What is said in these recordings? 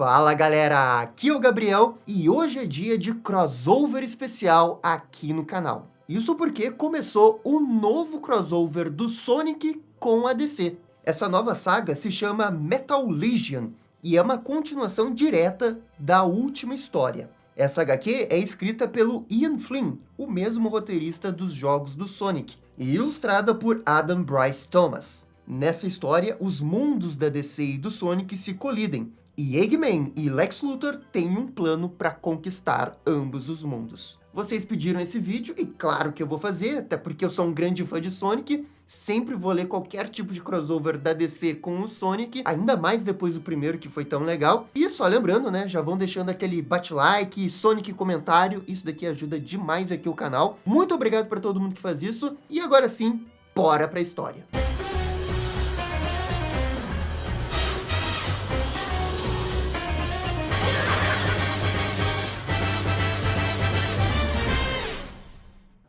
Fala galera, aqui é o Gabriel e hoje é dia de crossover especial aqui no canal. Isso porque começou o novo crossover do Sonic com a DC. Essa nova saga se chama Metal Legion e é uma continuação direta da última história. Essa HQ é escrita pelo Ian Flynn, o mesmo roteirista dos jogos do Sonic, e ilustrada por Adam Bryce Thomas. Nessa história, os mundos da DC e do Sonic se colidem, e Eggman e Lex Luthor têm um plano para conquistar ambos os mundos. Vocês pediram esse vídeo e claro que eu vou fazer, até porque eu sou um grande fã de Sonic, sempre vou ler qualquer tipo de crossover da DC com o Sonic, ainda mais depois do primeiro que foi tão legal. E só lembrando, né, já vão deixando aquele bate-like, Sonic comentário, isso daqui ajuda demais aqui o canal. Muito obrigado para todo mundo que faz isso, e agora sim, bora pra história.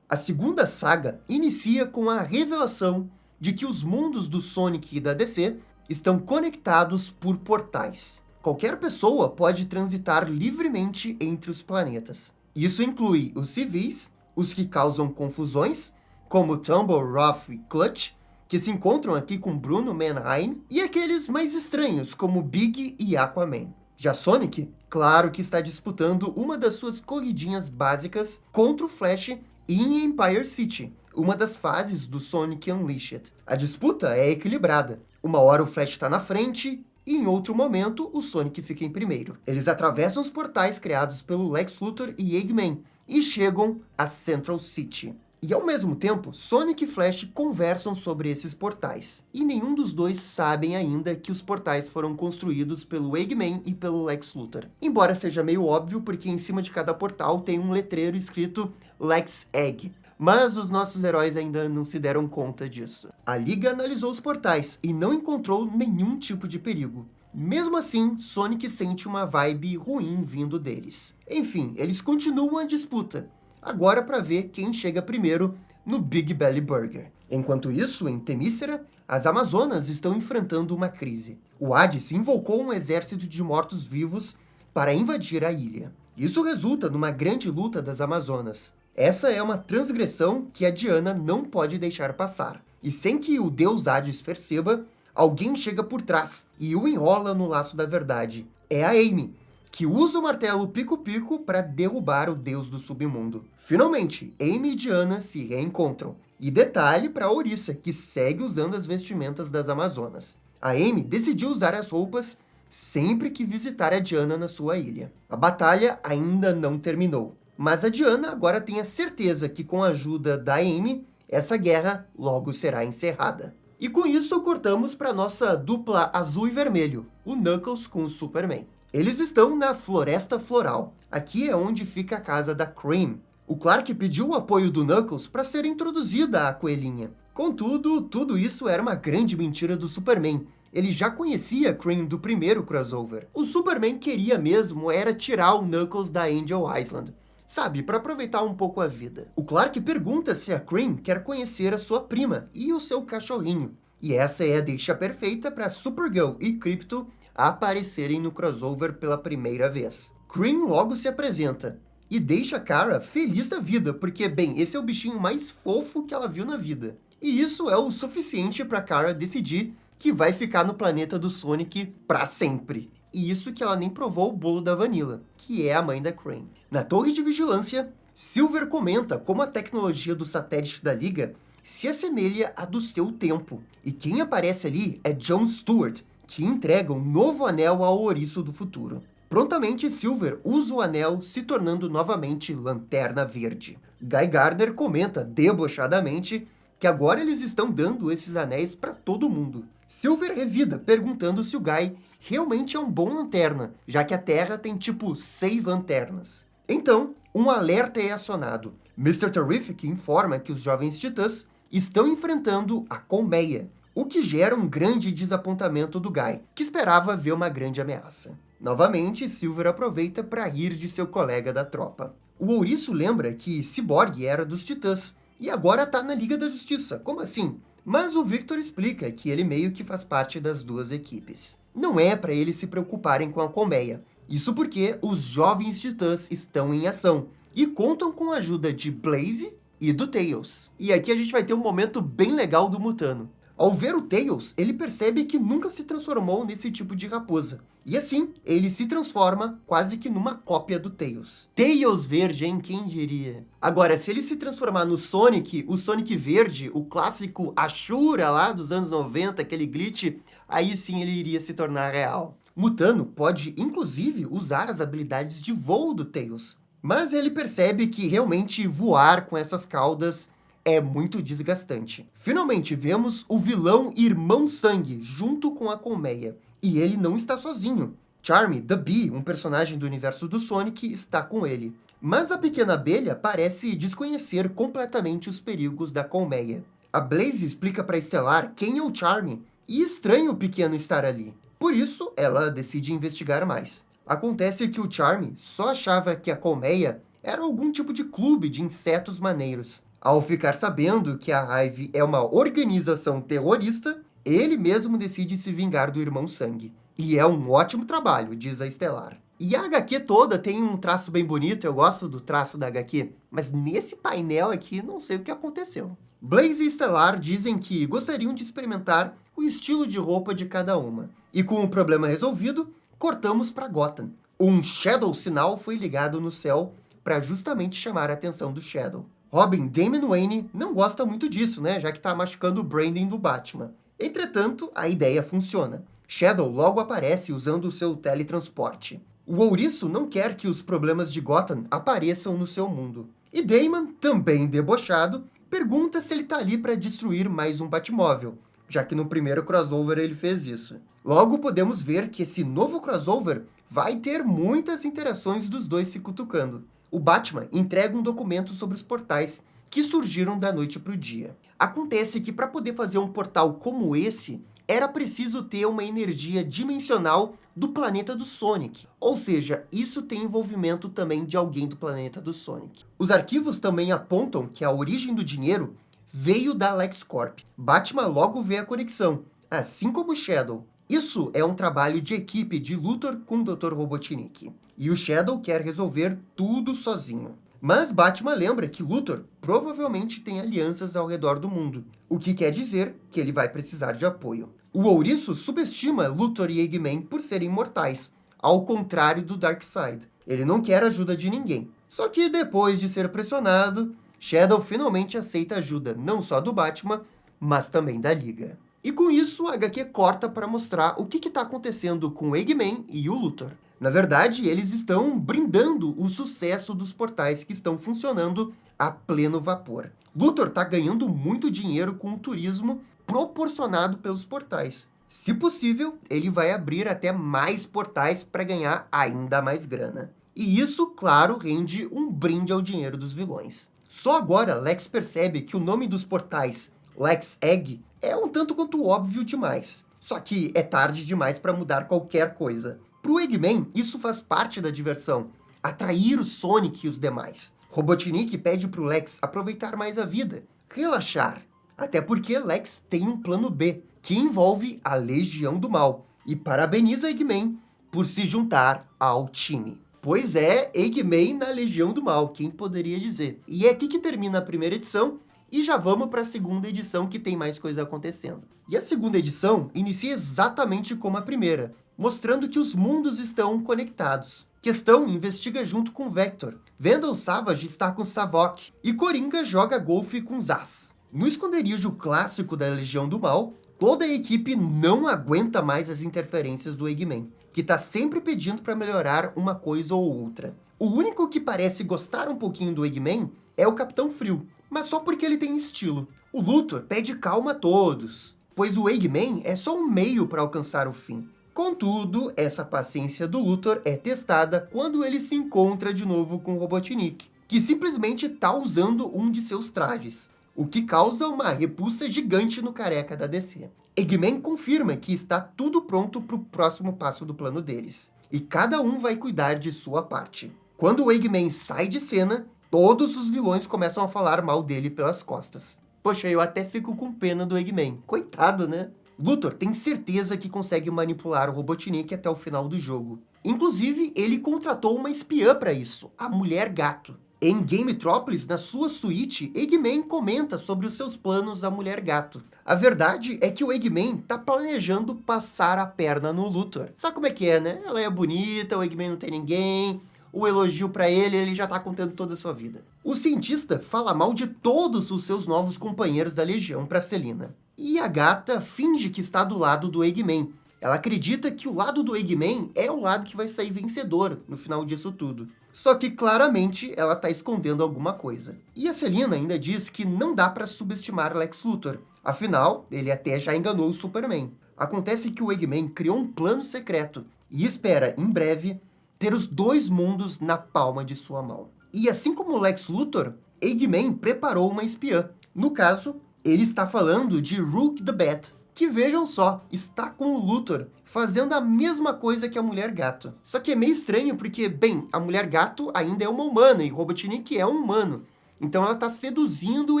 A segunda saga inicia com a revelação de que os mundos do Sonic e da DC estão conectados por portais. Qualquer pessoa pode transitar livremente entre os planetas. Isso inclui os civis, os que causam confusões, como Tumble, Ruff e Clutch, que se encontram aqui com Bruno Mannheim, e aqueles mais estranhos, como Big e Aquaman. Já Sonic, claro que está disputando uma das suas corridinhas básicas contra o Flash em Empire City, uma das fases do Sonic Unleashed. A disputa é equilibrada. Uma hora o Flash está na frente, e em outro momento o Sonic fica em primeiro. Eles atravessam os portais criados pelo Lex Luthor e Eggman, e chegam a Central City. E ao mesmo tempo, Sonic e Flash conversam sobre esses portais. E nenhum dos dois sabem ainda que os portais foram construídos pelo Eggman e pelo Lex Luthor. Embora seja meio óbvio, porque em cima de cada portal tem um letreiro escrito Lex Egg. Mas os nossos heróis ainda não se deram conta disso. A Liga analisou os portais e não encontrou nenhum tipo de perigo. Mesmo assim, Sonic sente uma vibe ruim vindo deles. Enfim, eles continuam a disputa. Agora para ver quem chega primeiro no Big Belly Burger. Enquanto isso, em Temícera, as Amazonas estão enfrentando uma crise. O Hades invocou um exército de mortos-vivos para invadir a ilha. Isso resulta numa grande luta das Amazonas. Essa é uma transgressão que a Diana não pode deixar passar. E sem que o deus Hades perceba, alguém chega por trás e o enrola no laço da verdade. É a Amy, que usa o martelo Pico-Pico para derrubar o deus do submundo. Finalmente, Amy e Diana se reencontram. E detalhe para Orisa, que segue usando as vestimentas das Amazonas. A Amy decidiu usar as roupas sempre que visitar a Diana na sua ilha. A batalha ainda não terminou, mas a Diana agora tem a certeza que com a ajuda da Amy, essa guerra logo será encerrada. E com isso cortamos para nossa dupla azul e vermelho, o Knuckles com o Superman. Eles estão na Floresta Floral. Aqui é onde fica a casa da Cream. O Clark pediu o apoio do Knuckles para ser introduzida à coelhinha. Contudo, tudo isso era uma grande mentira do Superman. Ele já conhecia a Cream do primeiro crossover. O Superman queria mesmo era tirar o Knuckles da Angel Island. Sabe, para aproveitar um pouco a vida. O Clark pergunta se a Cream quer conhecer a sua prima e o seu cachorrinho. E essa é a deixa perfeita para Supergirl e Krypto aparecerem no crossover pela primeira vez. Cream logo se apresenta e deixa Kara feliz da vida, porque, bem, esse é o bichinho mais fofo que ela viu na vida. E isso é o suficiente para Kara decidir que vai ficar no planeta do Sonic para sempre. E isso que ela nem provou o bolo da Vanilla, que é a mãe da Cream. Na torre de vigilância, Silver comenta como a tecnologia do satélite da Liga se assemelha à do seu tempo. E quem aparece ali é John Stewart, que entrega um novo anel ao ouriço do futuro. Prontamente, Silver usa o anel, se tornando novamente Lanterna Verde. Guy Gardner comenta debochadamente que agora eles estão dando esses anéis para todo mundo. Silver revida, perguntando se o Guy realmente é um bom lanterna, já que a Terra tem tipo 6 lanternas. Então, um alerta é acionado. Mr. Terrific informa que os jovens titãs estão enfrentando a Colmeia, o que gera um grande desapontamento do Guy, que esperava ver uma grande ameaça. Novamente, Silver aproveita para rir de seu colega da tropa. O ouriço lembra que Cyborg era dos Titãs, e agora tá na Liga da Justiça. Como assim? Mas o Victor explica que ele meio que faz parte das duas equipes. não é para eles se preocuparem com a colmeia. Isso porque os jovens titãs estão em ação e contam com a ajuda de Blaze e do Tails. E aqui a gente vai ter um momento bem legal do Mutano. Ao ver o Tails, ele percebe que nunca se transformou nesse tipo de raposa. E assim, ele se transforma quase que numa cópia do Tails. Tails verde, hein? Quem diria? Agora, se ele se transformar no Sonic, o Sonic verde, o clássico Ashura lá dos anos 90, aquele glitch, aí sim ele iria se tornar real. Mutano pode, inclusive, usar as habilidades de voo do Tails. Mas ele percebe que realmente voar com essas caudas é muito desgastante. Finalmente vemos o vilão Irmão Sangue junto com a colmeia. E ele não está sozinho. Charmy, the Bee, um personagem do universo do Sonic, está com ele. Mas a pequena abelha parece desconhecer completamente os perigos da colmeia. A Blaze explica para Stellar quem é o Charmy e estranha o pequeno estar ali. Por isso, ela decide investigar mais. Acontece que o Charmy só achava que a colmeia era algum tipo de clube de insetos maneiros. Ao ficar sabendo que a Hive é uma organização terrorista, ele mesmo decide se vingar do Irmão Sangue. E é um ótimo trabalho, diz a Stellar. E a HQ toda tem um traço bem bonito, eu gosto do traço da HQ, mas nesse painel aqui não sei o que aconteceu. Blaze e Stellar dizem que gostariam de experimentar o estilo de roupa de cada uma. E com o problema resolvido, cortamos para Gotham. Um Shadow Sinal foi ligado no céu para justamente chamar a atenção do Shadow. Robin, Damian Wayne não gosta muito disso, né? Já que tá machucando o branding do Batman. Entretanto, a ideia funciona. Shadow logo aparece usando o seu teletransporte. O ouriço não quer que os problemas de Gotham apareçam no seu mundo. E Damon, também debochado, pergunta se ele tá ali para destruir mais um Batmóvel, já que no primeiro crossover ele fez isso. Logo podemos ver que esse novo crossover vai ter muitas interações dos dois se cutucando. O Batman entrega um documento sobre os portais que surgiram da noite para o dia. Acontece que para poder fazer um portal como esse, era preciso ter uma energia dimensional do planeta do Sonic. Ou seja, isso tem envolvimento também de alguém do planeta do Sonic. Os arquivos também apontam que a origem do dinheiro veio da LexCorp. Batman logo vê a conexão, assim como Shadow. Isso é um trabalho de equipe de Luthor com o Dr. Robotnik. E o Shadow quer resolver tudo sozinho. Mas Batman lembra que Luthor provavelmente tem alianças ao redor do mundo, o que quer dizer que ele vai precisar de apoio. O ouriço subestima Luthor e Eggman por serem mortais, ao contrário do Darkseid. Ele não quer ajuda de ninguém. Só que depois de ser pressionado, Shadow finalmente aceita ajuda não só do Batman, mas também da Liga. E com isso, a HQ corta para mostrar o que está acontecendo com o Eggman e o Luthor. Na verdade, eles estão brindando o sucesso dos portais que estão funcionando a pleno vapor. Luthor está ganhando muito dinheiro com o turismo proporcionado pelos portais. Se possível, ele vai abrir até mais portais para ganhar ainda mais grana. E isso, claro, rende um brinde ao dinheiro dos vilões. Só agora, Lex percebe que o nome dos portais, Lex Egg, é um tanto quanto óbvio demais. Só que é tarde demais para mudar qualquer coisa. Para o Eggman, isso faz parte da diversão, atrair o Sonic e os demais. Robotnik pede para o Lex aproveitar mais a vida, relaxar. Até porque Lex tem um plano B, que envolve a Legião do Mal. E parabeniza Eggman por se juntar ao time. Pois é, Eggman na Legião do Mal, quem poderia dizer? E é aqui que termina a primeira edição. E já vamos para a segunda edição, que tem mais coisa acontecendo. E a segunda edição inicia exatamente como a primeira, mostrando que os mundos estão conectados. Questão investiga junto com Vector. Vandal Savage está com Savok. E Coringa joga golfe com Zaz. No esconderijo clássico da Legião do Mal, toda a equipe não aguenta mais as interferências do Eggman, que está sempre pedindo para melhorar uma coisa ou outra. O único que parece gostar um pouquinho do Eggman é o Capitão Frio, mas só porque ele tem estilo. O Luthor pede calma a todos, pois o Eggman é só um meio para alcançar o fim. Contudo, essa paciência do Luthor é testada quando ele se encontra de novo com o Robotnik, que simplesmente está usando um de seus trajes, o que causa uma repulsa gigante no careca da DC. Eggman confirma que está tudo pronto para o próximo passo do plano deles, e cada um vai cuidar de sua parte. Quando o Eggman sai de cena, todos os vilões começam a falar mal dele pelas costas. Poxa, eu até fico com pena do Eggman. Coitado, né? Luthor tem certeza que consegue manipular o Robotnik até o final do jogo. Inclusive, ele contratou uma espiã para isso, a Mulher Gato. Em Gametrópolis, na sua suíte, Eggman comenta sobre os seus planos à Mulher Gato. A verdade é que o Eggman tá planejando passar a perna no Luthor. Sabe como é que é, né? Ela é bonita, o Eggman não tem ninguém, o elogio pra ele já tá contando toda a sua vida. O cientista fala mal de todos os seus novos companheiros da Legião pra Selina. E a gata finge que está do lado do Eggman. Ela acredita que o lado do Eggman é o lado que vai sair vencedor no final disso tudo. Só que claramente ela tá escondendo alguma coisa. E a Selina ainda diz que não dá para subestimar Lex Luthor. Afinal, ele até já enganou o Superman. Acontece que o Eggman criou um plano secreto e espera, em breve, ter os dois mundos na palma de sua mão. E assim como Lex Luthor, Eggman preparou uma espiã. No caso, ele está falando de Rook the Bat, que, vejam só, está com o Luthor, fazendo a mesma coisa que a Mulher Gato. Só que é meio estranho porque, bem, a Mulher Gato ainda é uma humana e Robotnik é um humano. Então ela está seduzindo o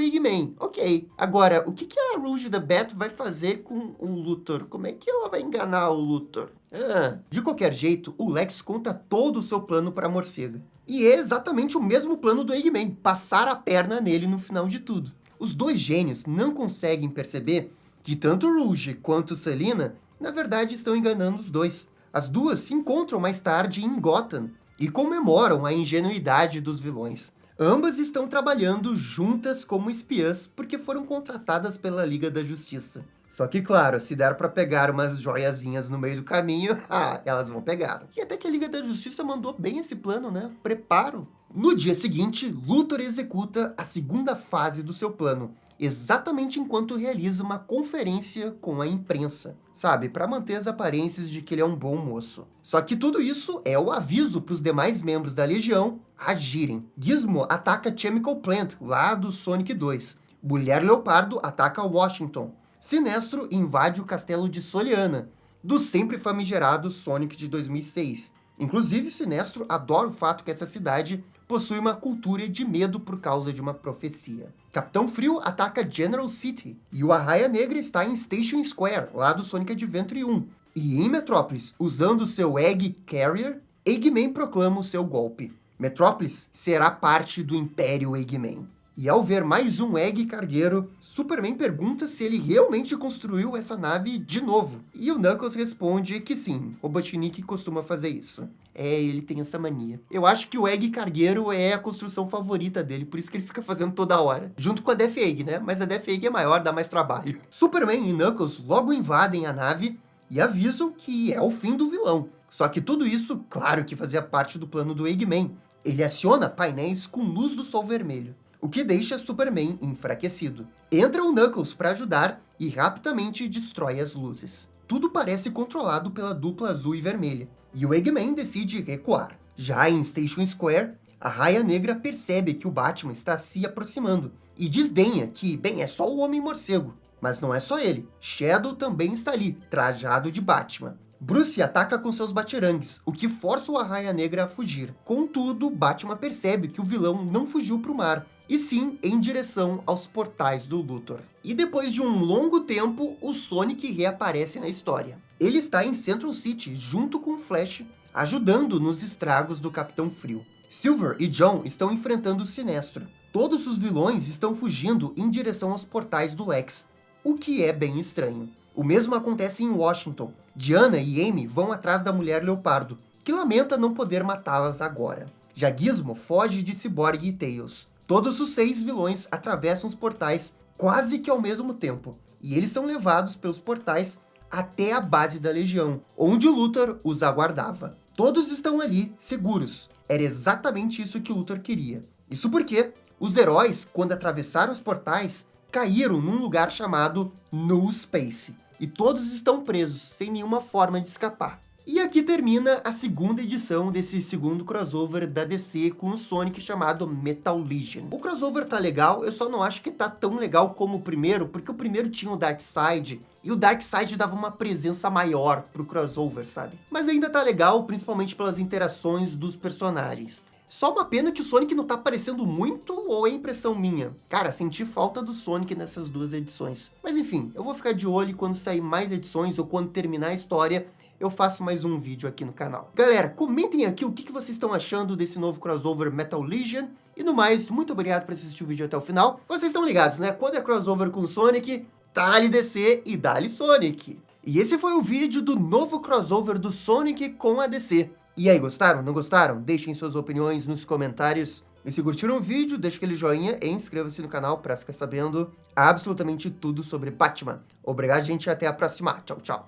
Eggman. Ok. Agora, o que a Rouge the Bat vai fazer com o Luthor? Como é que ela vai enganar o Luthor? De qualquer jeito, o Lex conta todo o seu plano para a morcega. E é exatamente o mesmo plano do Eggman, passar a perna nele no final de tudo. Os dois gênios não conseguem perceber que tanto Rouge quanto Selina, na verdade, estão enganando os dois. As duas se encontram mais tarde em Gotham e comemoram a ingenuidade dos vilões. Ambas estão trabalhando juntas como espiãs porque foram contratadas pela Liga da Justiça. Só que, claro, se der pra pegar umas joiazinhas no meio do caminho, elas vão pegar. E até que a Liga da Justiça mandou bem esse plano, né? Preparo. No dia seguinte, Luthor executa a segunda fase do seu plano, exatamente enquanto realiza uma conferência com a imprensa, sabe, para manter as aparências de que ele é um bom moço. Só que tudo isso é o aviso para os demais membros da Legião agirem. Gizmo ataca Chemical Plant, lá do Sonic 2. Mulher Leopardo ataca Washington. Sinestro invade o castelo de Soliana, do sempre famigerado Sonic de 2006. Inclusive, Sinestro adora o fato que essa cidade possui uma cultura de medo por causa de uma profecia. Capitão Frio ataca General City, e o Arraia Negra está em Station Square, lá do Sonic Adventure 1. E em Metrópolis, usando seu Egg Carrier, Eggman proclama o seu golpe. Metrópolis será parte do Império Eggman. E ao ver mais um Egg cargueiro, Superman pergunta se ele realmente construiu essa nave de novo. E o Knuckles responde que sim, Robotnik costuma fazer isso. Ele tem essa mania. Eu acho que o Egg cargueiro é a construção favorita dele, por isso que ele fica fazendo toda hora. Junto com a Death Egg, né? Mas a Death Egg é maior, dá mais trabalho. Superman e Knuckles logo invadem a nave e avisam que é o fim do vilão. Só que tudo isso, claro que fazia parte do plano do Eggman. Ele aciona painéis com luz do sol vermelho, o que deixa Superman enfraquecido. Entra o Knuckles para ajudar e rapidamente destrói as luzes. Tudo parece controlado pela dupla azul e vermelha, e o Eggman decide recuar. Já em Station Square, a Raia Negra percebe que o Batman está se aproximando e desdenha que, bem, é só o Homem-Morcego. Mas não é só ele, Shadow também está ali, trajado de Batman. Bruce ataca com seus batirangues, o que força o Arraia Negra a fugir. Contudo, Batman percebe que o vilão não fugiu para o mar, e sim em direção aos portais do Luthor. E depois de um longo tempo, o Sonic reaparece na história. Ele está em Central City, junto com o Flash, ajudando nos estragos do Capitão Frio. Silver e John estão enfrentando o Sinestro. Todos os vilões estão fugindo em direção aos portais do Lex, o que é bem estranho. O mesmo acontece em Washington. Diana e Amy vão atrás da Mulher Leopardo, que lamenta não poder matá-las agora. Já Gizmo foge de Cyborg e Tails. Todos os 6 vilões atravessam os portais quase que ao mesmo tempo, e eles são levados pelos portais até a base da Legião, onde o Luthor os aguardava. Todos estão ali, seguros. Era exatamente isso que o Luthor queria. Isso porque os heróis, quando atravessaram os portais, caíram num lugar chamado No Space, e todos estão presos, sem nenhuma forma de escapar. E aqui termina a segunda edição desse segundo crossover da DC com o Sonic chamado Metal Legion. O crossover tá legal, eu só não acho que tá tão legal como o primeiro, porque o primeiro tinha o Darkseid, e o Darkseid dava uma presença maior pro crossover, sabe? Mas ainda tá legal, principalmente pelas interações dos personagens. Só uma pena que o Sonic não tá aparecendo muito, ou é impressão minha? Cara, senti falta do Sonic nessas duas edições. Mas enfim, eu vou ficar de olho e quando sair mais edições ou quando terminar a história, eu faço mais um vídeo aqui no canal. Galera, comentem aqui o que vocês estão achando desse novo crossover Metal Legion. E no mais, muito obrigado por assistir o vídeo até o final. Vocês estão ligados, né? Quando é crossover com Sonic, dá-lhe DC e dá-lhe Sonic. E esse foi o vídeo do novo crossover do Sonic com a DC. E aí, gostaram? Não gostaram? Deixem suas opiniões nos comentários. E se curtiram o vídeo, deixa aquele joinha e inscreva-se no canal para ficar sabendo absolutamente tudo sobre Batman. Obrigado, gente, e até a próxima. Tchau, tchau.